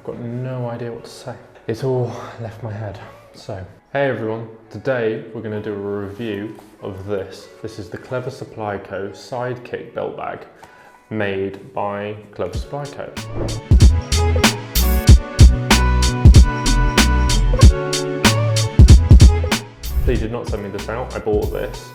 I've got no idea what to say. It's all left my head. So, hey everyone, today we're going to do a review of this. This is the Clever Supply Co Sidekick Belt Bag, made by Clever Supply Co. They did not send me this out, I bought this,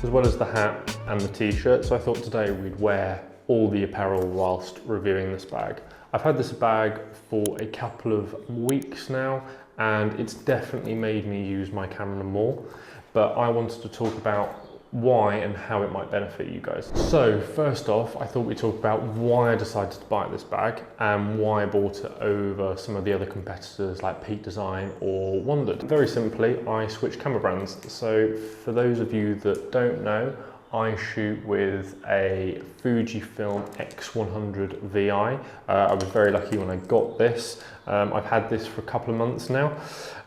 as well as the hat and the t-shirt, so I thought today we'd wear all the apparel whilst reviewing this bag. I've had this bag for a couple of weeks now, and it's definitely made me use my camera more, but I wanted to talk about why and how it might benefit you guys. So first off, I thought we'd talk about why I decided to buy this bag and why I bought it over some of the other competitors like Peak Design or Wandered. Very simply, I switched camera brands. So for those of you that don't know, I shoot with a Fujifilm X100 VI. I was very lucky when I got this. I've had this for a couple of months now,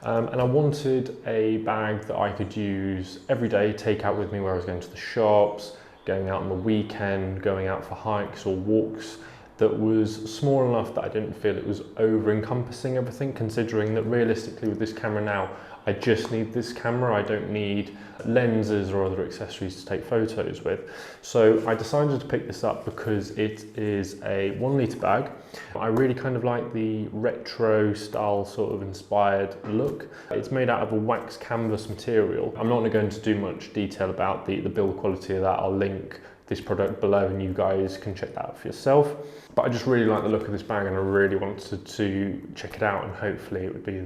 and I wanted a bag that I could use every day, take out with me where I was going to the shops, going out on the weekend, going out for hikes or walks, that was small enough that I didn't feel it was over-encompassing everything, considering that realistically with this camera now, I just need this camera. I don't need lenses or other accessories to take photos with. So I decided to pick this up because it is a 1 litre bag. I really kind of like the retro style sort of inspired look. It's made out of a wax canvas material. I'm not going to go into too much detail about the build quality of that. I'll link this product below and you guys can check that out for yourself. But I just really like the look of this bag and I really wanted to check it out, and hopefully it would be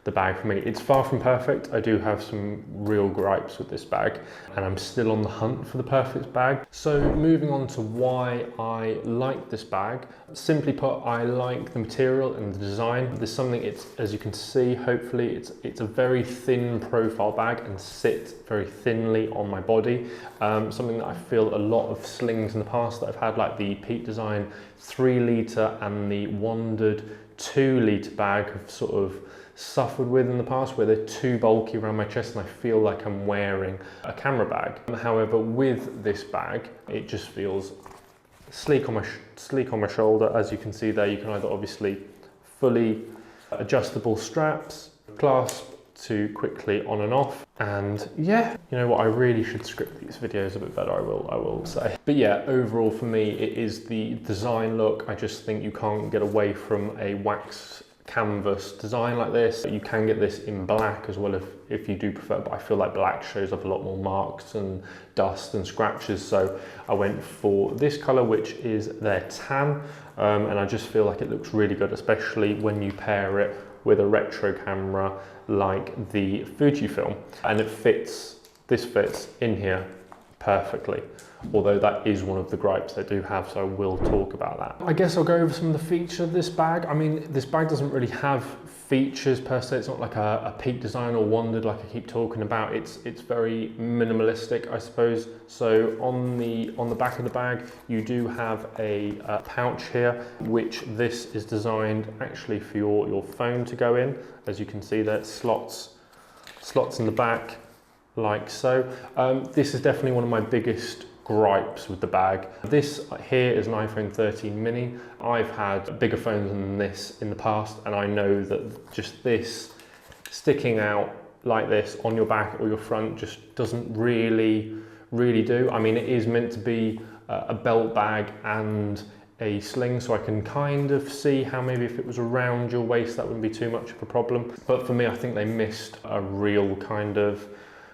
the bag for me. It's far from perfect. I do have some real gripes with this bag and I'm still on the hunt for the perfect bag. So moving on to why I like this bag. Simply put, I like the material and the design. There's something, as you can see, hopefully it's a very thin profile bag and sits very thinly on my body. Something that I feel a lot of slings in the past that I've had, like the Peak Design 3 litre and the Wandered 2 litre bag, have sort of suffered with in the past, where they're too bulky around my chest and I feel like I'm wearing a camera bag. However, with this bag, it just feels sleek on my shoulder. As you can see there, you can either obviously fully adjustable straps, clasp to quickly on and off, and yeah, you know what, I really should script these videos a bit better, I will say. But yeah, overall for me, it is the design look. I just think you can't get away from a wax canvas design like this. You can get this in black as well if you do prefer, but I feel like black shows up a lot more marks and dust and scratches, so I went for this color, which is their tan, and I just feel like it looks really good, especially when you pair it with a retro camera like the Fujifilm, and this fits in here perfectly, although that is one of the gripes I do have, so I will talk about that. I guess I'll go over some of the features of this bag. I mean, this bag doesn't really have features per se. It's not like a Peak Design or Wandered like I keep talking about. It's very minimalistic, I suppose. So on the back of the bag, you do have a pouch here, which this is designed actually for your phone to go in. As you can see there, slots in the back, like so. This is definitely one of my biggest gripes with the bag. This here is an iPhone 13 mini. I've had bigger phones than this in the past, and I know that just this sticking out like this on your back or your front just doesn't really do. I mean, it is meant to be a belt bag and a sling, so I can kind of see how maybe if it was around your waist that wouldn't be too much of a problem. But for me, I think they missed a real kind of,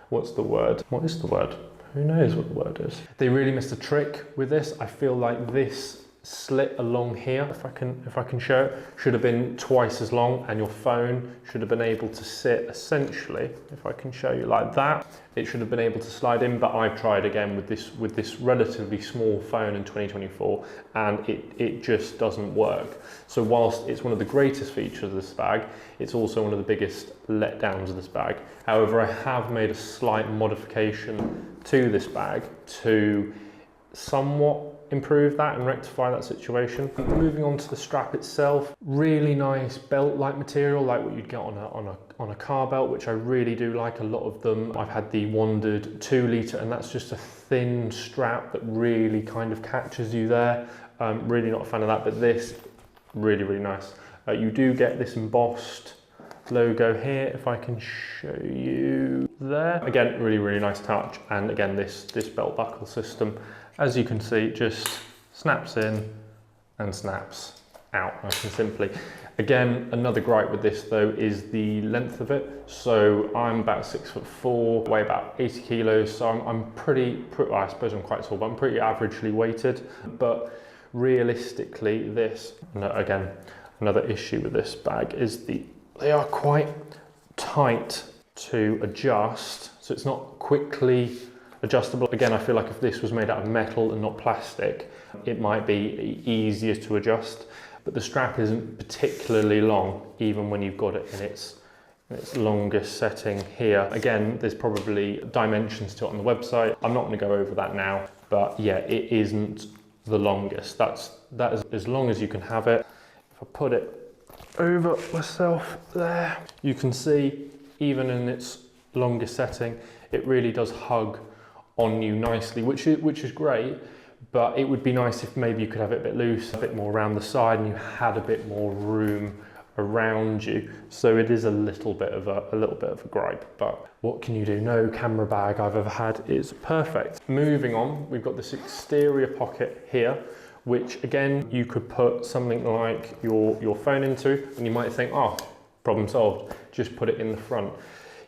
what's the word? What is the word? Who knows what the word is? They really missed a trick with this. I feel like this slit along here, if I can show it, should have been twice as long, and your phone should have been able to sit essentially, if I can show you like that, it should have been able to slide in. But I've tried again with this relatively small phone in 2024, and it just doesn't work. So whilst it's one of the greatest features of this bag, it's also one of the biggest letdowns of this bag. However, I have made a slight modification to this bag to somewhat improve that and rectify that situation. Moving on to the strap itself, really nice belt-like material, like what you'd get on a car belt, which I really do like. A lot of them, I've had the Wandered 2 litre, and that's just a thin strap that really kind of catches you there. Really not a fan of that, but this, really nice. You do get this embossed logo here, if I can show you there. Again, really, really nice touch. And again, this belt buckle system, as you can see, just snaps in and snaps out nice and simply. Again, another gripe with this though is the length of it. So I'm about 6'4", weigh about 80 kilos. So I'm pretty, well, I suppose I'm quite tall, but I'm pretty averagely weighted. But realistically, this, again, another issue with this bag is they are quite tight to adjust. So it's not quickly adjustable. Again, I feel like if this was made out of metal and not plastic, it might be easier to adjust. But the strap isn't particularly long, even when you've got it in its longest setting here. Again, there's probably dimensions to it on the website. I'm not going to go over that now, but yeah, it isn't the longest. That is as long as you can have it. If I put it over myself there, you can see even in its longest setting, it really does hug on you nicely, which is great. But it would be nice if maybe you could have it a bit loose, a bit more around the side, and you had a bit more room around you. So it is a little bit of a gripe, but what can you do? No camera bag I've ever had is perfect. Moving on, we've got this exterior pocket here, which again, you could put something like your phone into, and you might think, oh, problem solved, just put it in the front.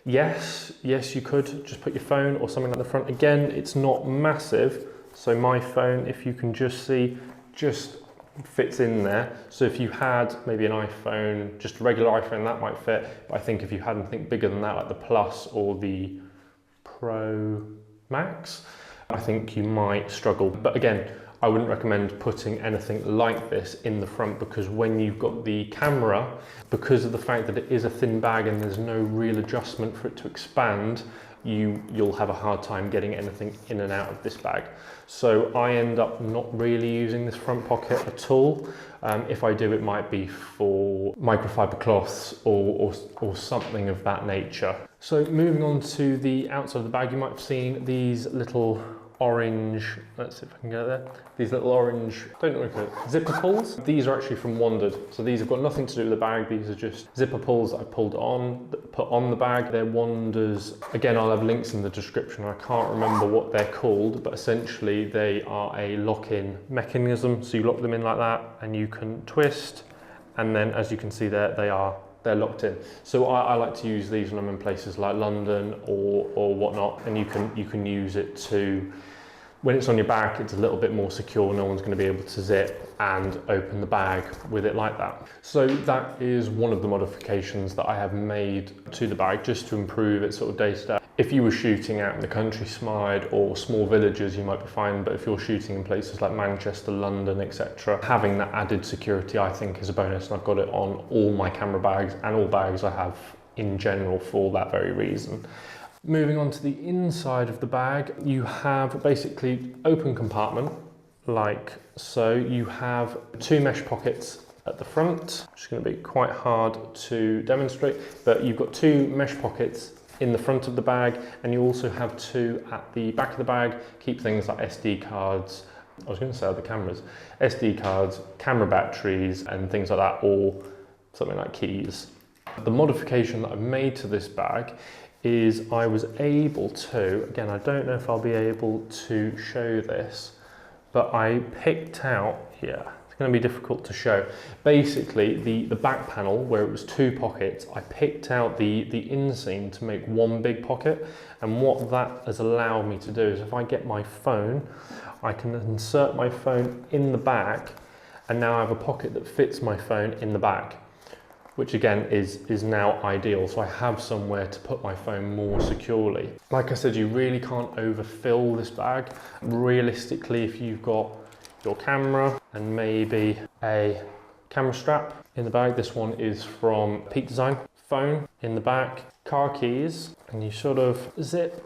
Yes, you could just put your phone or something at the front. Again, it's not massive. So my phone, if you can just see, just fits in there. So if you had maybe an iPhone, just a regular iPhone, that might fit. But I think if you had anything bigger than that, like the Plus or the Pro Max, I think you might struggle. But again, I wouldn't recommend putting anything like this in the front, because when you've got the camera, because of the fact that it is a thin bag and there's no real adjustment for it to expand, you'll have a hard time getting anything in and out of this bag. So I end up not really using this front pocket at all. If I do, it might be for microfiber cloths or something of that nature. So moving on to the outside of the bag, you might have seen these little orange, let's see if I can get there, these little orange, don't know what to call it, zipper pulls. These are actually from Wandered, so these have got nothing to do with the bag. These are just zipper pulls that I pulled on, put on the bag. They're Wander's. Again, I'll have links in the description. I can't remember what they're called, but essentially they are a lock-in mechanism. So you lock them in like that and you can twist, and then as you can see there, they're locked in. So I like to use these when I'm in places like London or whatnot, and you can use it to, when it's on your back, it's a little bit more secure. No one's going to be able to zip and open the bag with it like that. So that is one of the modifications that I have made to the bag, just to improve it sort of day to day. If you were shooting out in the countryside or small villages, you might be fine, but if you're shooting in places like Manchester, London, etc., having that added security, I think, is a bonus, and I've got it on all my camera bags and all bags I have in general for that very reason. Moving on to the inside of the bag, you have basically open compartment, like so. You have two mesh pockets at the front, which is going to be quite hard to demonstrate, but you've got two mesh pockets in the front of the bag, and you also have two at the back of the bag. Keep things like SD cards, I was going to say other cameras, SD cards, camera batteries and things like that, or something like keys. The modification that I've made to this bag is I was able to, again, I don't know if I'll be able to show this, but I picked out, yeah, it's going to be difficult to show. Basically, the back panel, where it was two pockets, I picked out the inseam to make one big pocket. And what that has allowed me to do is if I get my phone, I can insert my phone in the back, and now I have a pocket that fits my phone in the back, which again is now ideal. So I have somewhere to put my phone more securely. Like I said, you really can't overfill this bag. Realistically, if you've got your camera and maybe a camera strap in the bag, this one is from Peak Design, phone in the back, car keys, and you sort of zip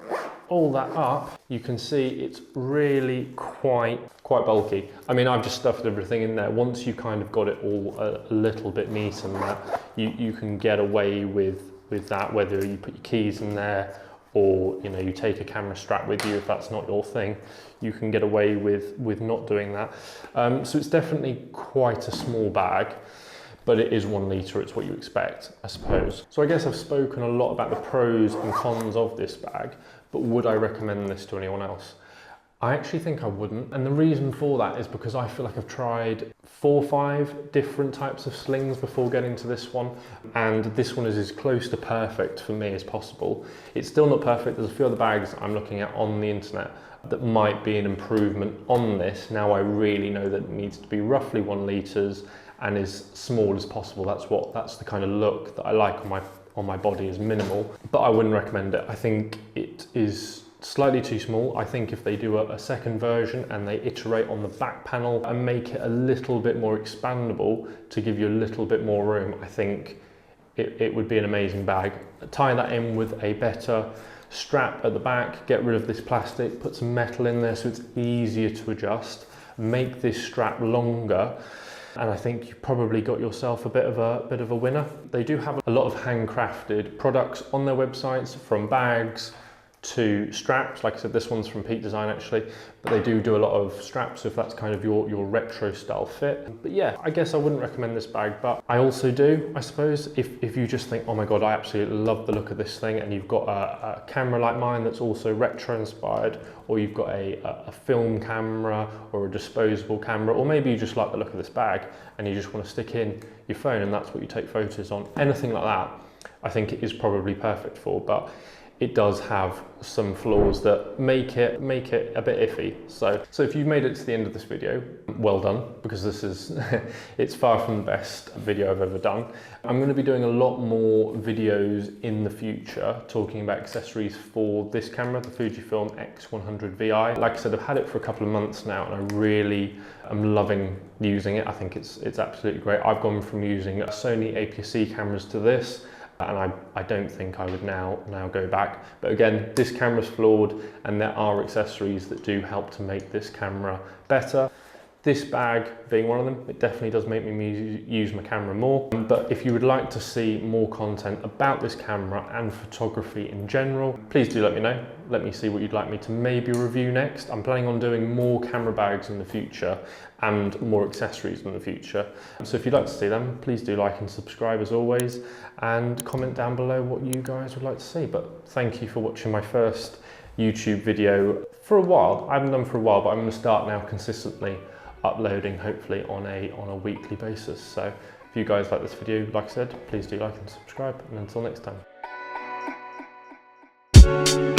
all that up, you can see it's really quite bulky. I mean, I've just stuffed everything in there. Once you kind of got it all a little bit neat and that, you can get away with that, whether you put your keys in there or you take a camera strap with you. If that's not your thing, you can get away with not doing that. So it's definitely quite a small bag. but it is 1 litre, it's what you expect, I suppose. So I guess I've spoken a lot about the pros and cons of this bag, but would I recommend this to anyone else? I actually think I wouldn't, and the reason for that is because I feel like I've tried 4 or 5 different types of slings before getting to this one, and this one is as close to perfect for me as possible. It's still not perfect. There's a few other bags I'm looking at on the internet that might be an improvement on this. Now I really know that it needs to be roughly 1 litres and as small as possible. That's the kind of look that I like on my body, is minimal, but I wouldn't recommend it. I think it is slightly too small. I think if they do a second version and they iterate on the back panel and make it a little bit more expandable to give you a little bit more room, I think it would be an amazing bag. Tie that in with a better strap at the back, get rid of this plastic, put some metal in there so it's easier to adjust, make this strap longer, and I think you probably got yourself a bit of a winner. They do have a lot of handcrafted products on their websites, from bags to straps. Like I said, this one's from Peak Design actually, but they do a lot of straps if that's kind of your retro style fit. But yeah, I guess I wouldn't recommend this bag, but I also do, I suppose, if you just think, oh my God, I absolutely love the look of this thing, and you've got a camera like mine that's also retro inspired, or you've got a film camera or a disposable camera, or maybe you just like the look of this bag and you just want to stick in your phone and that's what you take photos on, anything like that, I think it is probably perfect for. But it does have some flaws that make it a bit iffy. So if you've made it to the end of this video, well done, because this is it's far from the best video I've ever done. I'm going to be doing a lot more videos in the future talking about accessories for this camera, the Fujifilm X100 VI. Like I said, I've had it for a couple of months now and I really am loving using it. I think it's absolutely great. I've gone from using Sony APS-C cameras to this, and I don't think I would now go back. But again, this camera's flawed and there are accessories that do help to make this camera better. This bag being one of them, it definitely does make me use my camera more. But if you would like to see more content about this camera and photography in general, please do let me know. Let me see what you'd like me to maybe review next. I'm planning on doing more camera bags in the future and more accessories in the future. So if you'd like to see them, please do like and subscribe as always, and comment down below what you guys would like to see. But thank you for watching my first YouTube video for a while. I haven't done for a while, but I'm going to start now consistently uploading, hopefully on a weekly basis. So if you guys like this video, like I said, please do like and subscribe, and until next time.